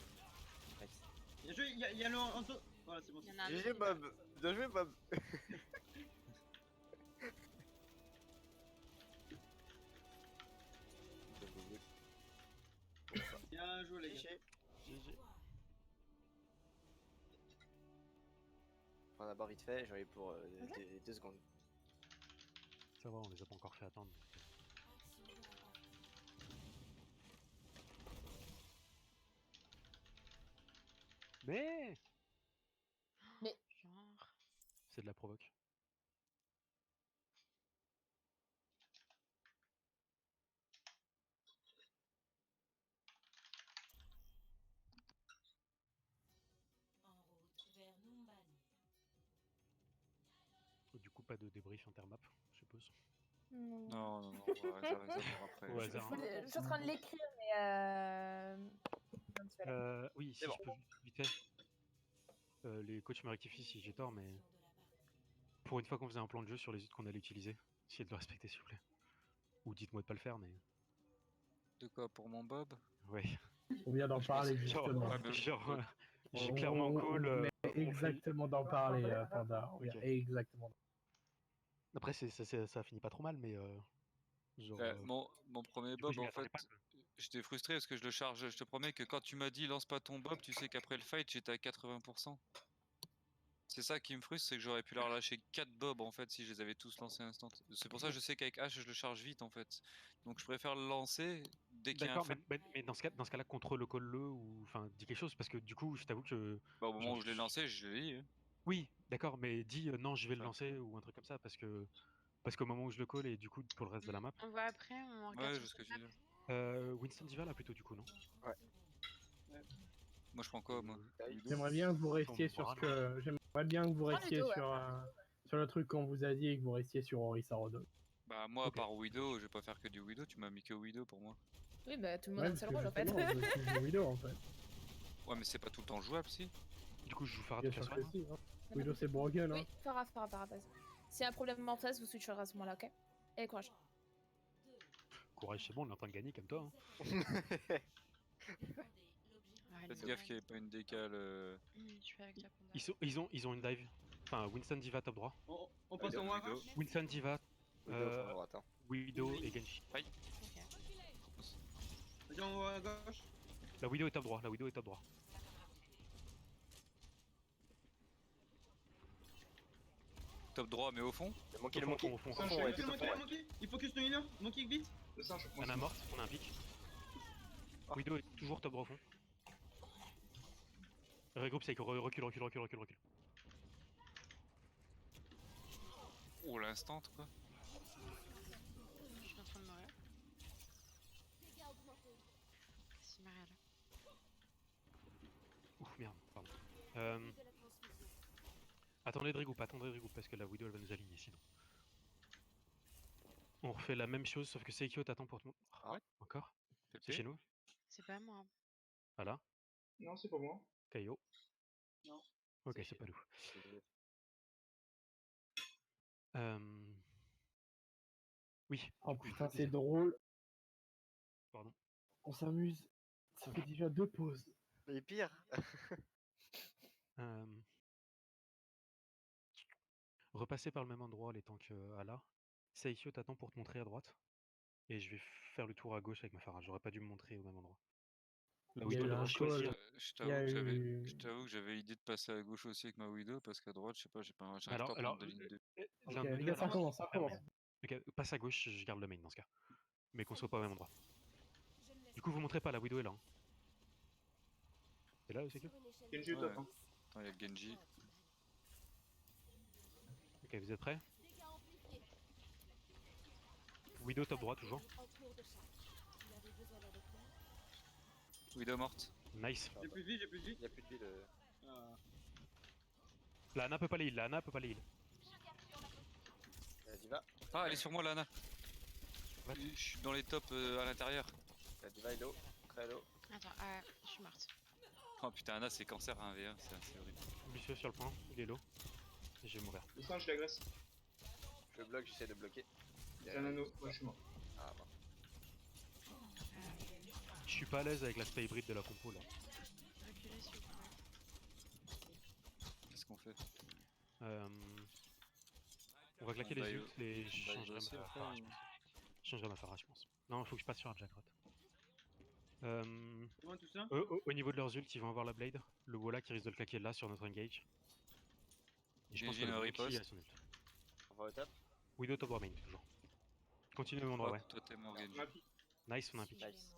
Speaker 6: Nice.
Speaker 4: Bien joué, il y a l'eau en dessous. Voilà, c'est bon.
Speaker 3: il y en a un
Speaker 6: GG
Speaker 3: autre.
Speaker 6: Bob. Bien joué Bob.
Speaker 4: Bien joué, les gars.
Speaker 6: GG. On a barre vite fait, j'en ai pour 2 secondes.
Speaker 2: Ça va, on les a pas encore fait attendre. Mais
Speaker 3: Genre.
Speaker 2: c'est de la provoque.
Speaker 8: En route vers Numbani.
Speaker 2: Du coup, pas de débrief intermap, je suppose.
Speaker 5: Non, on va réserver ça pour après.
Speaker 2: Au hasard.
Speaker 1: Je suis en train de l'écrire, mais
Speaker 2: Oui, si
Speaker 6: C'est
Speaker 2: je
Speaker 6: bon.
Speaker 2: peux juste vite fait. Les coachs me rectifient si j'ai tort, mais pour une fois qu'on faisait un plan de jeu sur les autres qu'on allait utiliser, essayez de le respecter s'il vous plaît. Ou dites-moi de pas le faire, mais
Speaker 5: De quoi pour mon Bob?
Speaker 2: ouais.
Speaker 7: On vient d'en parler justement.
Speaker 2: Genre, j'ai clairement call.
Speaker 7: On vient exactement d'en parler, Panda. On vient
Speaker 2: Ok.
Speaker 7: exactement.
Speaker 2: Après, ça finit pas trop mal, mais genre.
Speaker 5: Mon premier
Speaker 2: du coup,
Speaker 5: Bob,
Speaker 2: je m'y
Speaker 5: en
Speaker 2: attendais
Speaker 5: fait,
Speaker 2: pas,
Speaker 5: j'étais frustré parce que je le charge. Je te promets que quand tu m'as dit lance pas ton Bob, tu sais qu'après le fight, j'étais à 80%. C'est ça qui me frustre, c'est que j'aurais pu leur lâcher 4 Bob en fait si je les avais tous lancés instant. C'est pour ça que je sais qu'avec H, je le charge vite en fait. Donc je préfère le lancer dès qu'il y a un
Speaker 2: D'accord,
Speaker 5: fight.
Speaker 2: mais dans ce cas-là, contrôle le ou enfin dis quelque chose parce que du coup, je t'avoue que.
Speaker 5: Bah, au moment
Speaker 2: genre,
Speaker 5: où je l'ai lancé, je l'ai dit. Hein.
Speaker 2: Oui, d'accord, mais dis non, je vais le
Speaker 5: Ouais.
Speaker 2: lancer ou un truc comme ça parce qu'au moment où je le call et du coup pour le reste de la map.
Speaker 3: On voit après, on regarde
Speaker 5: Ouais,
Speaker 3: sur
Speaker 5: je sais ce que
Speaker 3: cette
Speaker 5: tu
Speaker 3: map.
Speaker 5: veux dire.
Speaker 2: Winston Diva là plutôt du coup non.
Speaker 5: Moi je prends quoi moi?
Speaker 7: J'aimerais bien que vous restiez
Speaker 2: Sur
Speaker 7: sur
Speaker 2: mon
Speaker 7: ce que. J'aimerais bien que vous restiez
Speaker 1: Ludo, ouais.
Speaker 7: sur le truc qu'on vous a dit et que vous restiez sur Orisa Rodo.
Speaker 5: Bah moi
Speaker 2: Ok.
Speaker 5: à part Widow, je vais pas faire que du Widow, tu m'as mis que Widow pour moi.
Speaker 1: oui, bah tout le monde
Speaker 7: Ouais,
Speaker 1: a un
Speaker 7: parce
Speaker 1: seul
Speaker 7: que
Speaker 1: rôle en fait.
Speaker 7: justement, je suis du Widow en fait.
Speaker 5: Ouais mais c'est pas tout le temps jouable si.
Speaker 2: Du coup, je joue Farah
Speaker 7: Bien
Speaker 2: toute la
Speaker 7: sûr
Speaker 2: soirée.
Speaker 7: que si. Hein. Widow c'est broken. Hein.
Speaker 1: Oui, Farah, vas-y. S'il y a un problème en face, vous switcherez à ce moment-là, ok? Et courage.
Speaker 2: Courage, c'est bon, on est en train de gagner comme toi. Hein.
Speaker 3: Ouais,
Speaker 5: Faites
Speaker 3: les
Speaker 5: gaffe
Speaker 3: autres,
Speaker 5: qu'il n'y ait pas une décale.
Speaker 3: je suis avec toi, Panda.
Speaker 2: Ils ont une dive. Enfin, Winston Diva top droit.
Speaker 4: On passe au moins.
Speaker 5: Widow.
Speaker 2: Winston Diva,
Speaker 6: Widow sur la droite. Hein.
Speaker 2: Widow et Genji.
Speaker 3: Ok.
Speaker 4: Vas-y, on va à gauche.
Speaker 2: La Widow est top droit.
Speaker 5: Top droit mais au fond.
Speaker 6: Le monkey,
Speaker 2: Au
Speaker 6: le
Speaker 2: fond,
Speaker 6: monkey.
Speaker 2: au fond.
Speaker 9: Ça,
Speaker 6: fond,
Speaker 9: je
Speaker 6: ouais,
Speaker 9: suis
Speaker 6: tout au fond, ouais.
Speaker 4: Monkey. Il focus le healer. Monkey vite.
Speaker 9: Le singe, moi
Speaker 2: Ana
Speaker 9: aussi.
Speaker 2: morte, on a un pic. Widow est toujours top droit au fond. Regroupe, c'est recule.
Speaker 5: Oh l'instant quoi.
Speaker 3: Je suis en train de mourir. Si Marielle.
Speaker 2: Ouf, merde, pardon. Attendez de regroupe parce que la Widow elle va nous aligner sinon. On refait la même chose sauf que Seikyo t'attend pour te montrer.
Speaker 6: Ah.
Speaker 2: Encore? C'est
Speaker 5: Pépé.
Speaker 2: chez nous?
Speaker 3: C'est pas moi.
Speaker 2: Voilà.
Speaker 9: Non, c'est pas moi.
Speaker 2: Kaio.
Speaker 4: Non.
Speaker 2: Ok,
Speaker 6: C'est
Speaker 2: c'est
Speaker 6: chez
Speaker 2: pas nous.
Speaker 6: nous.
Speaker 2: Oui.
Speaker 7: Oh
Speaker 2: du coup,
Speaker 7: putain,
Speaker 2: je
Speaker 7: c'est
Speaker 2: disais-
Speaker 7: drôle.
Speaker 2: Pardon.
Speaker 7: On s'amuse. Ça fait déjà 2 pauses.
Speaker 6: Mais pire.
Speaker 2: Repasser par le même endroit les temps que Ala. Seikyo t'attend pour te montrer à droite. Et je vais faire le tour à gauche avec ma Farah. J'aurais pas dû me montrer au même endroit. La
Speaker 7: Il y a
Speaker 2: Widow
Speaker 7: eu
Speaker 2: devrait
Speaker 7: un
Speaker 2: choisir.
Speaker 7: call.
Speaker 5: Je
Speaker 7: Il y a
Speaker 5: t'avoue que j'avais l'idée de passer à gauche aussi avec ma Widow parce qu'à droite, je sais pas, j'arrive pas à
Speaker 2: Alors,
Speaker 5: prendre de ligne 2.
Speaker 7: Ok,
Speaker 2: l'un de nous
Speaker 7: les
Speaker 2: deux
Speaker 7: gars,
Speaker 2: a
Speaker 7: ça
Speaker 2: la
Speaker 7: commence, ça
Speaker 2: ferme.
Speaker 7: commence.
Speaker 2: Ok, passe à gauche, je garde le main dans ce cas. Mais qu'on soit pas au même endroit. Du coup, vous montrez pas, la Widow est là. Hein. C'est là, c'est que
Speaker 9: Genji au top. Hein.
Speaker 5: Attends, il y a Genji.
Speaker 2: Ok, vous êtes prêts? Widow top droit, toujours.
Speaker 5: Widow morte.
Speaker 2: Nice.
Speaker 4: J'ai plus de vie, j'ai plus de vie.
Speaker 6: Il y a plus de vie de.
Speaker 4: Ah.
Speaker 2: La Ana peut pas les heal, la Ana peut pas les heal.
Speaker 6: La diva.
Speaker 5: Ah, elle est sur moi, Lana.
Speaker 2: Ouais.
Speaker 5: Je suis dans les tops à l'intérieur.
Speaker 6: La diva est low. Très low.
Speaker 3: Attends, je suis morte.
Speaker 5: Oh putain, Ana, c'est cancer à 1v1, c'est assez horrible.
Speaker 2: Lucio sur le point, il est low. Et je vais mourir.
Speaker 9: Le singe, je l'agresse.
Speaker 6: Je bloque, j'essaie de bloquer.
Speaker 9: J'ai un anneau. Ouais, je suis mort.
Speaker 6: Ah bon.
Speaker 2: Je suis pas à l'aise avec l'aspect hybride de la compo là.
Speaker 3: Reculez s'il vous plaît.
Speaker 5: Qu'est-ce qu'on fait?
Speaker 2: On va claquer
Speaker 5: On va
Speaker 2: les
Speaker 5: y-
Speaker 2: ults et je
Speaker 5: on va y
Speaker 2: changerai
Speaker 5: bosser
Speaker 2: ma
Speaker 5: après,
Speaker 2: Pharah,
Speaker 5: ou-
Speaker 2: je pense. Je changerai ma Pharah, je pense. Non, faut que je passe sur un Jagrot.
Speaker 4: Comment tout ça?
Speaker 2: Au niveau de leurs ults, ils vont avoir la Blade. Le Walla qui risque de le claquer là sur notre engage. Et je pense que
Speaker 5: Genji
Speaker 2: le
Speaker 5: no
Speaker 2: Rexy
Speaker 5: riposte.
Speaker 2: a son ult.
Speaker 6: On va au top.
Speaker 2: Widow top droit main, toujours. Continue mon droit,
Speaker 5: Oh,
Speaker 2: ouais.
Speaker 5: toi t'es mort, Genji.
Speaker 9: On a pique.
Speaker 2: Nice, on a un pick.
Speaker 6: Nice.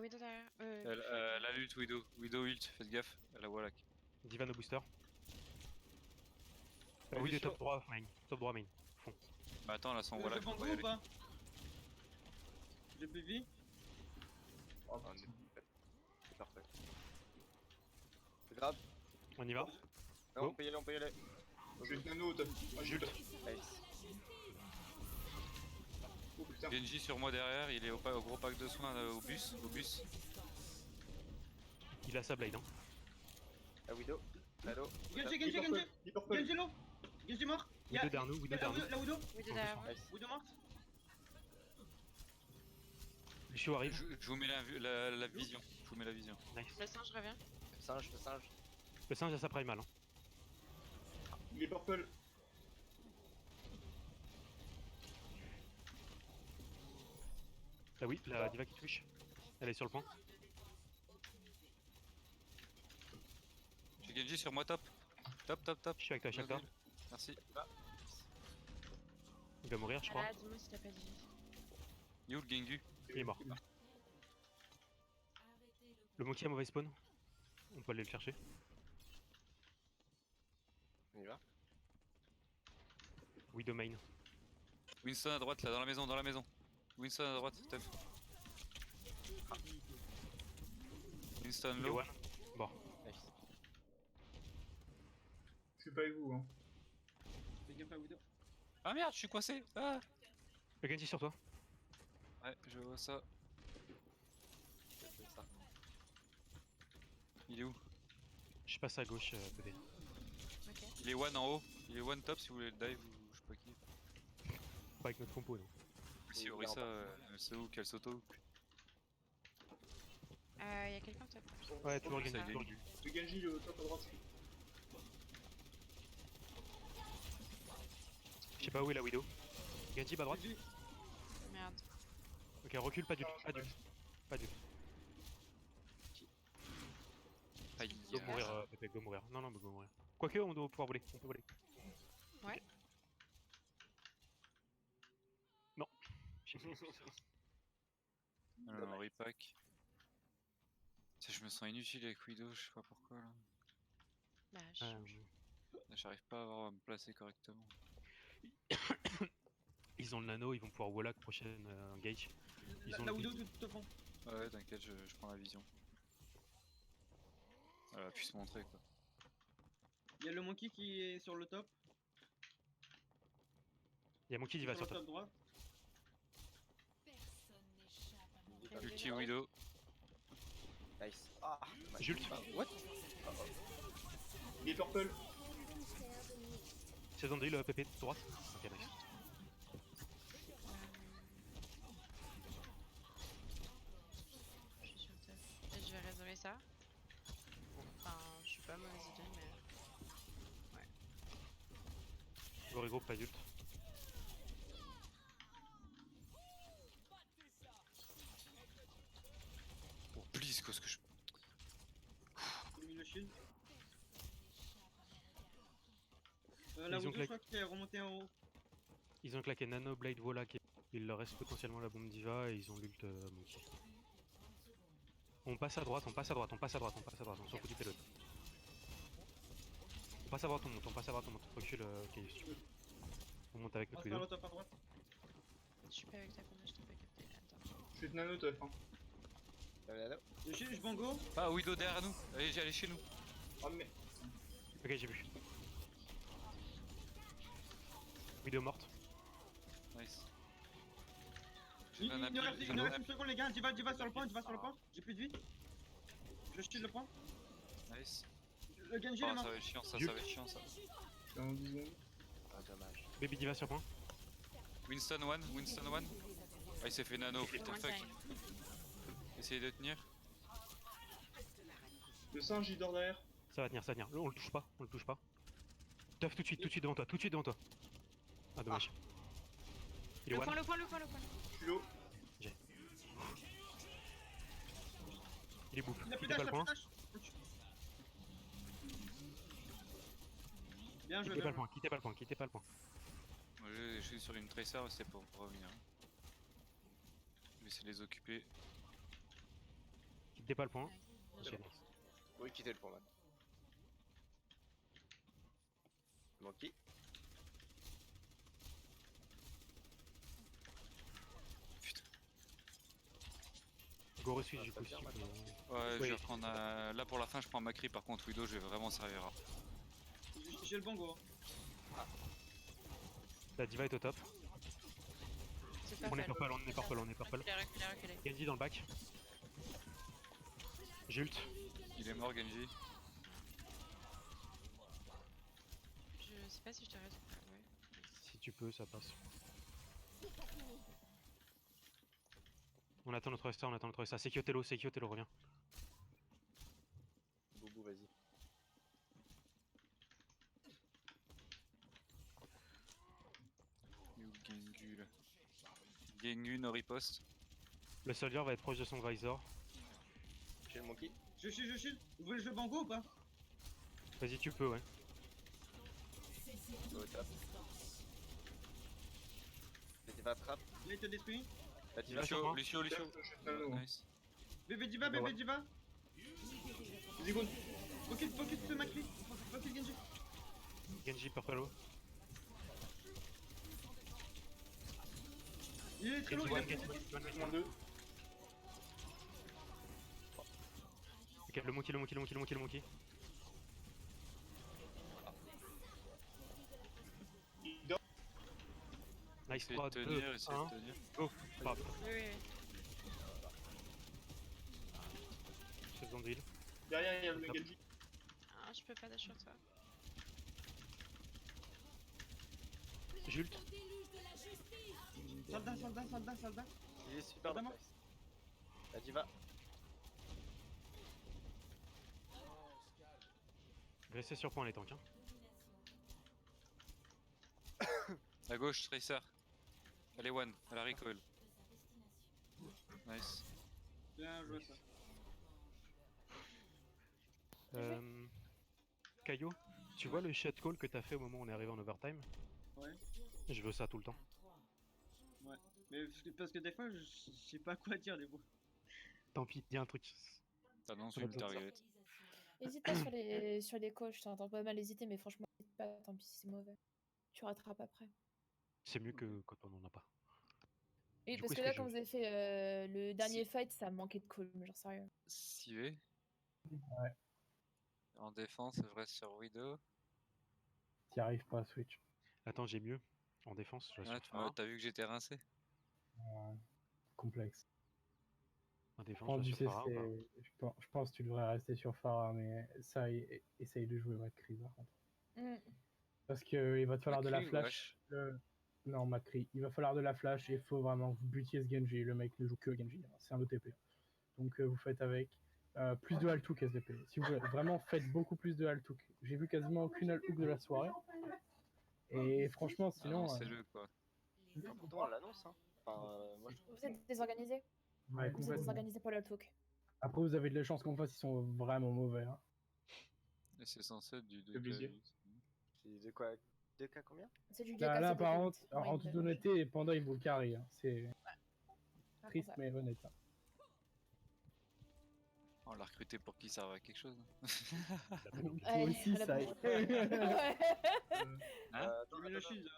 Speaker 3: Widow derrière.
Speaker 5: Elle a ult Widow. Widow ult, faites gaffe. Elle a Wallach.
Speaker 2: Divan au booster.
Speaker 6: Ouais,
Speaker 2: Widow
Speaker 6: Lucio.
Speaker 2: top droit main. Top droit main. Fond.
Speaker 5: Bah attends, là sans
Speaker 4: Je
Speaker 5: Wallach,
Speaker 4: prends
Speaker 5: on va y
Speaker 4: ou
Speaker 5: aller.
Speaker 4: pas? J'ai plus de vie.
Speaker 9: Oh,
Speaker 6: On
Speaker 9: putain.
Speaker 6: C'est parfait. C'est grave.
Speaker 2: On y va?
Speaker 6: Non,
Speaker 2: Go.
Speaker 6: on peut y aller, on peut y aller.
Speaker 9: J'ai le nano au top. Ah, j'ai le top.
Speaker 6: Nice.
Speaker 9: Oh putain.
Speaker 5: Genji sur moi derrière, il est au gros pack de soins au bus.
Speaker 2: Il a sa Blade, hein.
Speaker 6: La Widow. La low.
Speaker 4: Genji,
Speaker 9: Il
Speaker 4: Genji,
Speaker 9: purple.
Speaker 4: Genji!
Speaker 9: Il purple.
Speaker 4: Genji low! Genji mort!
Speaker 2: Widow derrière nous, Widow derrière nous.
Speaker 4: La Widow!
Speaker 3: Widow derrière moi.
Speaker 6: Nice.
Speaker 4: Widow morte!
Speaker 2: Lucio arrive.
Speaker 5: Je vous mets la vision. Je vous mets la vision.
Speaker 2: Nice.
Speaker 3: Le singe revient.
Speaker 6: Le singe, le singe.
Speaker 2: Le singe a sa primal, hein.
Speaker 9: Il est purple.
Speaker 2: Ah oui, la diva qui touche. Elle est sur le point.
Speaker 5: J'ai Genji sur moi top. Top.
Speaker 2: Je suis avec toi, Shaka.
Speaker 5: Merci.
Speaker 2: Il va mourir, je crois.
Speaker 3: Ah là, dis-moi si t'as pas de vie.
Speaker 5: Il est où le Gengu?
Speaker 2: Il est mort. Le monkey a mauvais spawn. On peut aller le chercher.
Speaker 6: On y va.
Speaker 2: Widow main.
Speaker 5: Winston à droite là, dans la maison. Winston à droite, Steph. Winston
Speaker 2: Il est
Speaker 5: low.
Speaker 2: one. Bon.
Speaker 6: Nice.
Speaker 9: Je suis pas avec vous. Hein.
Speaker 4: Fais gaffe à Widow.
Speaker 5: Ah merde, je suis coincé. Ah
Speaker 2: Le Genji sur toi.
Speaker 5: ouais, je vois ça.
Speaker 6: C'est ça.
Speaker 5: Il est où?
Speaker 2: Je passe à gauche, bébé.
Speaker 3: Ok.
Speaker 5: Il est one en haut. Il est one top si vous voulez le dive ou je sais pas qui.
Speaker 2: Pas avec notre compo, non.
Speaker 5: Si
Speaker 6: Il est
Speaker 5: Orisa,
Speaker 6: en bas.
Speaker 5: elle sait où qu'elle s'auto.
Speaker 3: Y'a quelqu'un top.
Speaker 2: Ouais, toujours le
Speaker 5: Ça,
Speaker 2: Genji.
Speaker 5: il est
Speaker 2: toujours le Genji.
Speaker 9: Le Genji au top à droite.
Speaker 2: Je sais pas où est la Widow. Genji, bas droite.
Speaker 4: Genji.
Speaker 3: Merde.
Speaker 2: Ok, recule, pas du tout. Pas du tout. Pas du tout.
Speaker 5: Aïe.
Speaker 2: Go mourir, Pépé, go mourir. Non, go mourir. Quoique, on doit pouvoir voler. On peut voler.
Speaker 3: Ouais.
Speaker 2: Ok. Non. J'ai plus.
Speaker 5: Alors, repack. Tiens, je me sens inutile avec Widow, je sais pas pourquoi là.
Speaker 3: Bah,
Speaker 5: J'arrive pas à me placer correctement.
Speaker 2: Ils ont le nano, ils vont pouvoir Wallach prochaine engage. Ils ont
Speaker 4: La
Speaker 2: le
Speaker 4: Widow
Speaker 2: build.
Speaker 4: tout au fond.
Speaker 5: Ouais, t'inquiète, je prends la vision. Elle a pu se montrer quoi.
Speaker 4: Il y a le monkey qui est sur le top.
Speaker 2: Il y a Monkey qui va
Speaker 4: Sur
Speaker 2: sur
Speaker 4: le
Speaker 2: top.
Speaker 4: top droit.
Speaker 5: Ulti Widow.
Speaker 6: Nice. Ah.
Speaker 2: Jult.
Speaker 6: What?
Speaker 9: Il est purple.
Speaker 2: C'est dans le PP droite. Ok, nice.
Speaker 3: je suis sur le top. Et je vais résumer ça. Enfin, je suis pas mauvaise idée, mais.
Speaker 2: Go regroupe, pas d'ult.
Speaker 5: Oh, please, quoi, ce que je.
Speaker 4: J'ai mis le shield. La
Speaker 2: Ils ont
Speaker 4: Widow, je
Speaker 2: claqué.
Speaker 4: crois qu'il est remonté en haut.
Speaker 2: Ils ont claqué Nano, Blade, Wallach. Il leur reste potentiellement la bombe diva et ils ont l'ult Monkey. On passe à droite, on passe à droite, on passe à droite, on passe à droite, on s'en fout du pélote. On passe à droite, on monte, on passe à droite, on monte. Recule, Kayus, tu peux. On monte avec notre
Speaker 4: Passe par
Speaker 2: Widow.
Speaker 4: le top à droite.
Speaker 3: Je suis pas avec ta combat, je t'ai pas capté. Attends.
Speaker 9: Je suis de nano tough. Hein.
Speaker 4: Je shield, je bango.
Speaker 5: Ah, Widow derrière nous. Allez chez nous.
Speaker 9: Oh mais.
Speaker 2: Ok, j'ai vu. Widow morte.
Speaker 5: Nice.
Speaker 4: Il
Speaker 5: J'en ai
Speaker 4: me reste
Speaker 5: plus,
Speaker 4: une
Speaker 5: j'en ai
Speaker 4: seconde, les gars. Diva sur le point, Diva sur le point. J'ai plus de vie. Je shield le point.
Speaker 5: Nice.
Speaker 4: Le Genji est
Speaker 5: Oh,
Speaker 4: mort.
Speaker 5: ça va être chiant ça,
Speaker 2: Juke.
Speaker 5: ça va être chiant ça.
Speaker 9: Dans 10 secondes.
Speaker 6: Ah, dommage.
Speaker 2: Baby Diva sur point.
Speaker 5: Winston one. Ah, il s'est fait nano, what the
Speaker 3: One
Speaker 5: fuck.
Speaker 3: time.
Speaker 5: Essayez de tenir.
Speaker 9: Le singe il dort derrière.
Speaker 2: Ça va tenir, ça va tenir. On le touche pas, on le touche pas. Tough tout de suite devant toi, tout de suite devant toi. Ah, dommage. Il est
Speaker 3: Le
Speaker 2: one.
Speaker 3: point, le point, le point, le point.
Speaker 9: Je suis low.
Speaker 2: Il est bouffe.
Speaker 4: Il a plus
Speaker 2: Quittez pas
Speaker 4: dash,
Speaker 2: le
Speaker 4: il a
Speaker 2: point.
Speaker 4: plus dash. Bien joué,
Speaker 2: Quittez pas
Speaker 4: bien
Speaker 2: le point, quittez pas le point, quittez pas le point.
Speaker 5: Moi, je suis sur une tracer, c'était pour revenir. Je vais essayer de les occuper.
Speaker 2: Quittez pas le point.
Speaker 3: Bien
Speaker 2: Ok,
Speaker 3: joué.
Speaker 2: nice.
Speaker 6: Oui, quittez le point, man. Monkey.
Speaker 2: Go reçu
Speaker 6: Ah,
Speaker 2: du
Speaker 6: ça
Speaker 2: coup
Speaker 6: vient
Speaker 2: si tu
Speaker 6: maintenant.
Speaker 2: peux.
Speaker 5: Ouais, je
Speaker 2: Oui.
Speaker 5: vais reprendre. Là pour la fin, je prends Macri. Par contre, Widow, je vais vraiment servir.
Speaker 4: J'ai le bango.
Speaker 2: La Diva est au top.
Speaker 3: C'est pas
Speaker 2: On est
Speaker 3: mal.
Speaker 2: purple, on est purple, on est purple.
Speaker 3: Reculez.
Speaker 2: Genji dans le bac. Jult.
Speaker 5: Il est mort, Genji.
Speaker 3: Je sais pas si je te reste. Ouais.
Speaker 2: Si tu peux, ça passe. On attend notre star, on attend notre star. Sekio Tello, reviens.
Speaker 6: Boubou, vas-y.
Speaker 5: Il est où Gengu là? Gengu no riposte.
Speaker 2: Le soldier va être proche de son visor.
Speaker 6: J'ai le monkey.
Speaker 4: Je shield. Vous voulez jouer bango ou pas?
Speaker 2: Vas-y, tu peux, ouais.
Speaker 6: Au top. La diva attrape.
Speaker 4: Il a été détruit.
Speaker 6: La diva
Speaker 2: Lucio. sur moi.
Speaker 5: Lucio.
Speaker 9: Je suis de nano.
Speaker 5: Nice.
Speaker 4: Bébé Diva, bébé Diva.
Speaker 9: 10 secondes.
Speaker 4: Focus de Macri. Focus Genji.
Speaker 2: Genji purple haut.
Speaker 4: Il est très lourd, il a plus de vie.
Speaker 9: Je m'en deux.
Speaker 2: Ok, le monkey.
Speaker 9: Il dort.
Speaker 2: Nice,
Speaker 5: Essayez
Speaker 2: 3,
Speaker 5: de
Speaker 2: 2,
Speaker 5: tenir, essayez
Speaker 2: 1.
Speaker 5: de tenir.
Speaker 2: Go. Pop.
Speaker 3: Oui.
Speaker 2: J'ai besoin d'huile.
Speaker 9: Derrière il y a le Genji.
Speaker 3: Ah, je peux pas dash sur toi.
Speaker 2: Jult.
Speaker 4: Soldat.
Speaker 6: Il est super
Speaker 4: Madame.
Speaker 6: nice. La diva.
Speaker 2: Restez sur point les tanks. Hein.
Speaker 5: À gauche, Tracer. Elle est one, elle a recoil. Nice.
Speaker 4: Bien joué ça.
Speaker 2: Caillou, tu vois le shot call que t'as fait au moment où on est arrivé en overtime?
Speaker 4: Ouais.
Speaker 2: Je veux ça tout le temps.
Speaker 4: Mais parce que des fois, je sais pas quoi dire les mots.
Speaker 2: Tant pis, dis un truc.
Speaker 5: T'annonces
Speaker 2: Ça va
Speaker 5: une
Speaker 2: être ça.
Speaker 5: target.
Speaker 1: Hésite pas sur les coachs, t'entends pas mal hésiter, mais franchement, hésite pas, tant pis si c'est mauvais. Tu rattrapes après.
Speaker 2: C'est mieux que quand on en a pas.
Speaker 1: Oui,
Speaker 2: Du
Speaker 1: parce
Speaker 2: coup,
Speaker 1: que
Speaker 2: est-ce
Speaker 1: là,
Speaker 2: que
Speaker 1: quand
Speaker 2: je-
Speaker 1: vous avez fait le dernier fight, ça manquait de calm, genre sérieux.
Speaker 5: Sivé.
Speaker 7: Ouais.
Speaker 5: En défense, je reste sur Widow.
Speaker 7: T'y arrives pas à switch.
Speaker 2: Attends, j'ai mieux. En défense, je reste
Speaker 5: Ah,
Speaker 2: sur Pharah.
Speaker 5: t'as vu que j'étais rincé?
Speaker 7: Ouais. Complexe.
Speaker 2: En
Speaker 7: Je
Speaker 2: défense,
Speaker 7: pense,
Speaker 2: je
Speaker 7: du
Speaker 2: reste sur Pharah.
Speaker 7: je pense que tu devrais rester sur Pharah, mais ça, essaye de jouer Macri par contre.
Speaker 1: Mm.
Speaker 7: Parce qu'il va te falloir de la
Speaker 5: Macri ou
Speaker 7: flash. Non, Macri. Il va falloir de la flash et il faut vraiment que vous butiez ce Genji. Le mec ne joue que Genji, hein. C'est un OTP. Donc vous faites avec plus de Haltook SDP. Si vous voulez, vraiment faites beaucoup plus de Haltook. J'ai vu quasiment aucune Haltook de la soirée. Et franchement, sinon.
Speaker 5: C'est le quoi.
Speaker 6: Ah, pourtant, on l'annonce, hein. Enfin, moi je trouve.
Speaker 1: Vous êtes désorganisés?
Speaker 7: Ouais,
Speaker 1: Vous êtes
Speaker 7: complètement.
Speaker 1: désorganisés pour le talk.
Speaker 7: Après, vous avez de la chance qu'en face, ils sont vraiment mauvais. Hein.
Speaker 5: Et c'est censé être du
Speaker 9: Le
Speaker 5: 2K.
Speaker 9: visier.
Speaker 6: C'est de quoi? 2K combien?
Speaker 1: C'est du
Speaker 7: Là,
Speaker 1: DK, c'est
Speaker 7: par
Speaker 1: des
Speaker 7: contre,
Speaker 1: hits.
Speaker 7: en toute honnêteté, Panda, il vaut le carry. Hein. C'est triste, mais honnête. Hein.
Speaker 5: On l'a recruté pour qu'il serve à quelque chose.
Speaker 7: Toi
Speaker 1: Ouais,
Speaker 7: aussi,
Speaker 1: la
Speaker 7: ça.
Speaker 1: pauvre. Ouais.
Speaker 4: J'ai mis le shield.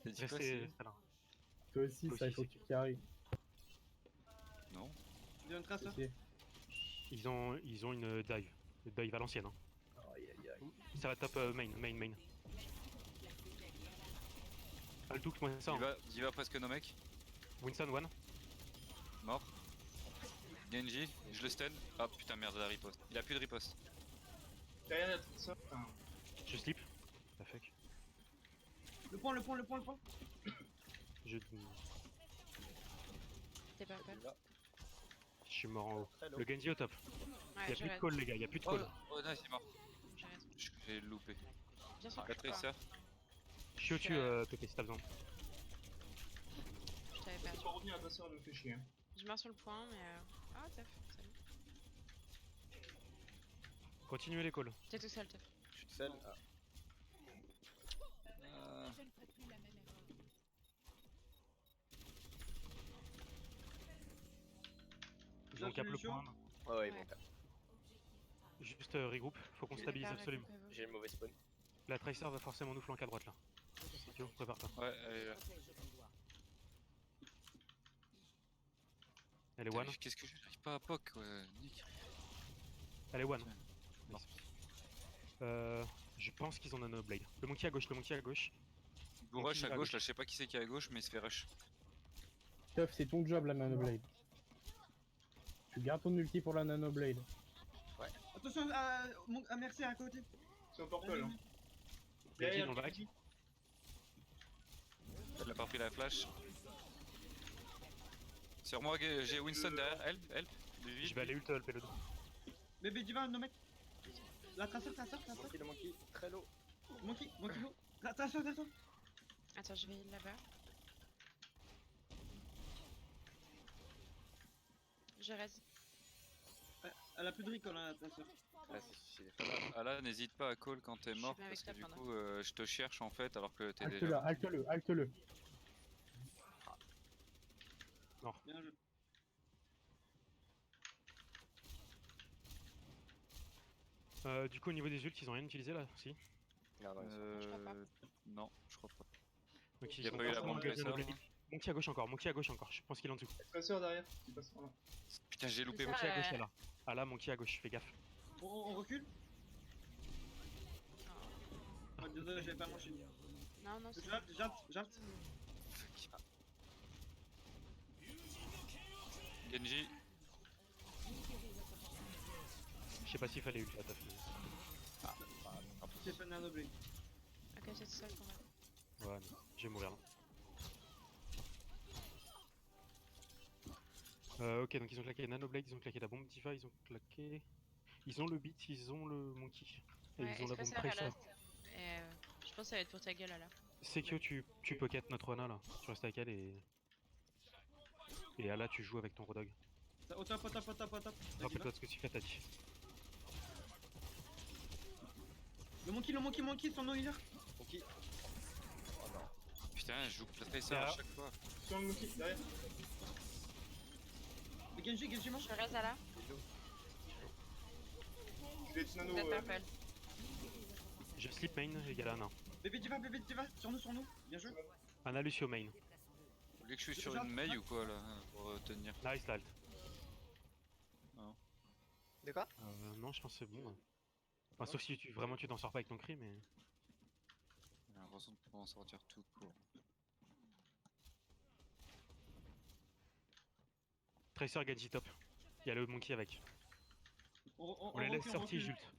Speaker 5: T'as dit quoi,
Speaker 2: Restez
Speaker 5: c'est
Speaker 2: là.
Speaker 7: Toi aussi,
Speaker 2: Toi
Speaker 7: ça, il
Speaker 2: aussi,
Speaker 7: faut que tu carries.
Speaker 5: Non.
Speaker 4: Il y a un tracer.
Speaker 7: Ok.
Speaker 2: Ils ont une dive. Une dive à l'ancienne. Hein.
Speaker 7: Aïe, aïe, aïe.
Speaker 2: Ça va top main. Altouk, moins ça. Hein.
Speaker 5: Diva presque no mec.
Speaker 2: Winston, one.
Speaker 5: Mort. Genji, je le stun. Ah putain merde, la riposte. Il a plus de riposte.
Speaker 9: Derrière, il y a tout ça. Enfin,
Speaker 2: Je slip. La fuck.
Speaker 4: Le point.
Speaker 2: Je
Speaker 3: T'es pas peur.
Speaker 2: suis mort en haut.
Speaker 6: Très low.
Speaker 2: Le Genji au top.
Speaker 3: Ouais,
Speaker 2: Y'a
Speaker 3: je
Speaker 2: plus de
Speaker 3: reste.
Speaker 2: call, les gars. Y'a plus de
Speaker 5: Oh,
Speaker 2: call.
Speaker 5: oh nice, il est mort.
Speaker 3: J'ai raison.
Speaker 5: J'ai loupé.
Speaker 3: Bien sûr,
Speaker 5: La
Speaker 3: je peux pas.
Speaker 5: Tracer.
Speaker 2: Je suis au-dessus, Pépé, si t'as besoin.
Speaker 3: Je t'avais
Speaker 9: faut
Speaker 3: perdu.
Speaker 9: pas revenir à ta soeur, elle me fait chier. Hein.
Speaker 3: Je meurs sur le point, mais. Ah, Teuf, salut.
Speaker 2: Continuez les calls.
Speaker 3: T'es tout seul, Teuf.
Speaker 6: Je suis tout seul. Ah.
Speaker 2: Ils ont cap le point.
Speaker 6: Ouais,
Speaker 3: Ouais.
Speaker 6: bon,
Speaker 2: Juste regroupe. Faut qu'on stabilise absolument.
Speaker 6: j'ai le mauvais spawn.
Speaker 2: La Tracer va forcément nous flanquer à droite là. Yo, prépare-toi.
Speaker 5: Ouais, elle est là.
Speaker 2: Elle est one.
Speaker 5: Qu'est-ce que j'arrive pas à poke, ouais. Nick.
Speaker 2: Elle est one.
Speaker 5: Bon.
Speaker 2: Je pense qu'ils ont Nano Blade. Le monkey à gauche,
Speaker 5: Il vous rush à gauche, là je sais pas qui c'est qui est à gauche, mais il se fait rush.
Speaker 7: Teuf, c'est ton job la Nanoblade. Tu gardes ton ulti pour la Nanoblade.
Speaker 4: Attention à Mercy à côté.
Speaker 9: C'est un purple. Hein.
Speaker 2: Genji
Speaker 9: Derrière,
Speaker 2: dans le back.
Speaker 9: Genji.
Speaker 5: Elle a pas pris la flash. Sur moi, j'ai Winston derrière. Help.
Speaker 2: Je vais aller ult le dos.
Speaker 4: Bébé Diva, no mec. La Tracer.
Speaker 6: Le monkey, très low.
Speaker 4: Monkey low. Tracer.
Speaker 3: Attends, je vais là-bas. Je reste.
Speaker 4: Elle a plus de recall, hein, la Tracer.
Speaker 6: Là, c'est suffisant.
Speaker 5: Ah là, n'hésite pas à call quand t'es
Speaker 3: Je suis
Speaker 5: mort,
Speaker 3: bien avec
Speaker 5: parce que
Speaker 3: toi,
Speaker 5: du
Speaker 3: pardon.
Speaker 5: coup, je te cherche en fait, alors que t'es
Speaker 7: Halte-le,
Speaker 5: déjà...
Speaker 7: halte-le.
Speaker 4: Bien joué.
Speaker 2: Du coup, au niveau des ults, ils ont rien utilisé là? Si.
Speaker 6: Non, non, ils sont...
Speaker 3: Je crois pas.
Speaker 5: Non, je crois pas.
Speaker 2: Donc,
Speaker 5: Y a
Speaker 2: ont
Speaker 5: pas eu la
Speaker 2: forcément
Speaker 5: bombe
Speaker 2: gagné
Speaker 5: Tracer,
Speaker 2: Nano Blade.
Speaker 5: hein.
Speaker 2: Monkey à gauche encore. Je pense qu'il est en dessous.
Speaker 9: Tracer derrière, qui passe par là.
Speaker 5: Putain, j'ai loupé.
Speaker 3: Ça,
Speaker 2: Monkey à gauche,
Speaker 3: ouais.
Speaker 2: là. Ah là, Monkey à gauche, fais gaffe.
Speaker 4: On recule. Oh, désolé, j'avais pas mon shield.
Speaker 3: Non, c'est
Speaker 4: J'alt.
Speaker 5: Genji,
Speaker 2: Je sais pas s'il fallait ult là, t'as fait.
Speaker 4: C'est pas Nano Blade.
Speaker 3: Ok, c'est tout seul qu'on va.
Speaker 2: Ouais, non, je vais mourir là. Ok, donc ils ont claqué Nano Blade, ils ont claqué la bombe Diva, ils ont claqué. Ils ont le beat, ils ont le monkey. Et
Speaker 3: Ouais,
Speaker 2: ils ont la bombe
Speaker 3: Tracer, elle a-
Speaker 2: Tracer.
Speaker 3: Et je pense que ça va être pour ta gueule là.
Speaker 2: Sekio, tu pocket notre Ana là. Tu restes avec elle et Ala, tu joues avec ton Rodog.
Speaker 4: Au top.
Speaker 2: Rappelle-toi de ce que tu fais, t'as dit.
Speaker 4: Le monkey, son no healer.
Speaker 6: Monkey. Oh non.
Speaker 5: putain, je joue la Tracer à
Speaker 2: Derrière.
Speaker 5: chaque fois.
Speaker 9: Sur le monkey, derrière.
Speaker 4: Le Genji mort.
Speaker 3: Je reste là.
Speaker 9: Je vais être nano.
Speaker 3: Vous êtes purple.
Speaker 2: Je slip main, égal à Ana.
Speaker 4: Bébé Diva, sur nous. Bien joué.
Speaker 2: Ana Lucio main.
Speaker 5: Vous voulez que je suis sur une mail ou quoi là, pour tenir?
Speaker 2: Nice l'alt.
Speaker 6: De quoi?
Speaker 2: Non, je pense que c'est bon. Ouais. Enfin, sauf si vraiment tu t'en sors pas avec ton cri, mais.
Speaker 5: J'ai l'impression de pouvoir en sortir tout court.
Speaker 2: Tracer Genji top. Il y a le monkey avec. On les laisse
Speaker 4: recule,
Speaker 2: sortir, Jult.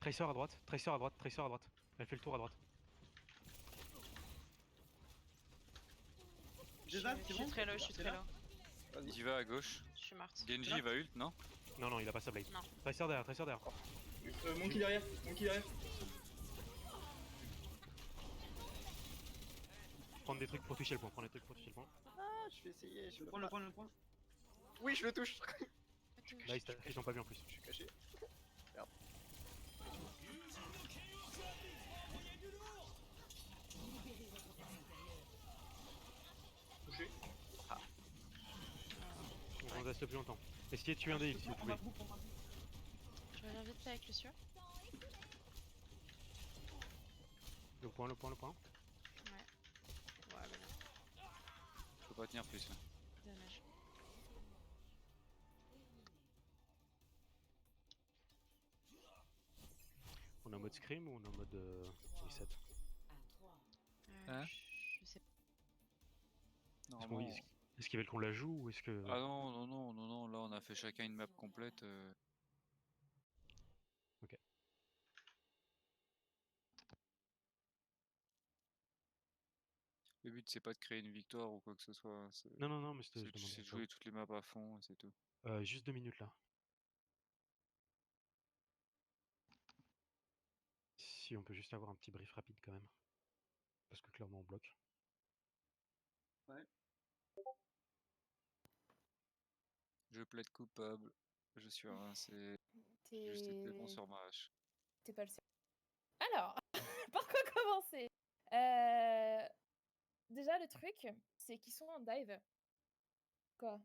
Speaker 2: Tracer à droite. Elle fait le tour à droite.
Speaker 3: Je suis très low, je suis très low.
Speaker 5: Diva à gauche.
Speaker 3: Je suis morte.
Speaker 5: Genji va ult, non?
Speaker 2: Non, il a pas sa blade.
Speaker 3: Non.
Speaker 2: Tracer derrière.
Speaker 9: Monkey derrière.
Speaker 2: Prendre des trucs pour toucher le point.
Speaker 6: Ah, je vais essayer. Je
Speaker 4: Le
Speaker 6: peux
Speaker 4: point,
Speaker 6: pas.
Speaker 4: le point.
Speaker 6: Oui, je le touche.
Speaker 2: Nice, ils t'ont pas vu en plus.
Speaker 6: Je suis caché.
Speaker 9: Touché.
Speaker 2: reste plus longtemps. Essayez de tuer un DX si vous
Speaker 4: On
Speaker 2: pouvez.
Speaker 4: va groupe, on va groupe.
Speaker 3: Je reviens vite fait avec Lucio.
Speaker 2: Le point.
Speaker 3: Ouais. Ouais, mais non.
Speaker 5: Je peux pas tenir plus là.
Speaker 3: Dommage.
Speaker 2: On est en mode scrim ou on est en mode reset?
Speaker 5: Hein
Speaker 3: Je sais pas.
Speaker 5: Normalement.
Speaker 2: Est-ce qu'ils veulent qu'on la joue ou est-ce que...
Speaker 5: Ah non, là on a fait chacun une map complète.
Speaker 2: Ok.
Speaker 5: Le but c'est pas de créer une victoire ou quoi que ce soit.
Speaker 2: Non, mais c'était...
Speaker 5: C'est de jouer toutes les maps à fond et c'est tout.
Speaker 2: Juste 2 minutes là. Si on peut juste avoir un petit brief rapide quand même. Parce que clairement on bloque.
Speaker 5: Je plaide coupable. Je suis rincé. Juste été bon sur ma hache.
Speaker 1: T'es pas le seul. Alors, par quoi commencer? Déjà, le truc, c'est qu'ils sont en dive. Quoi?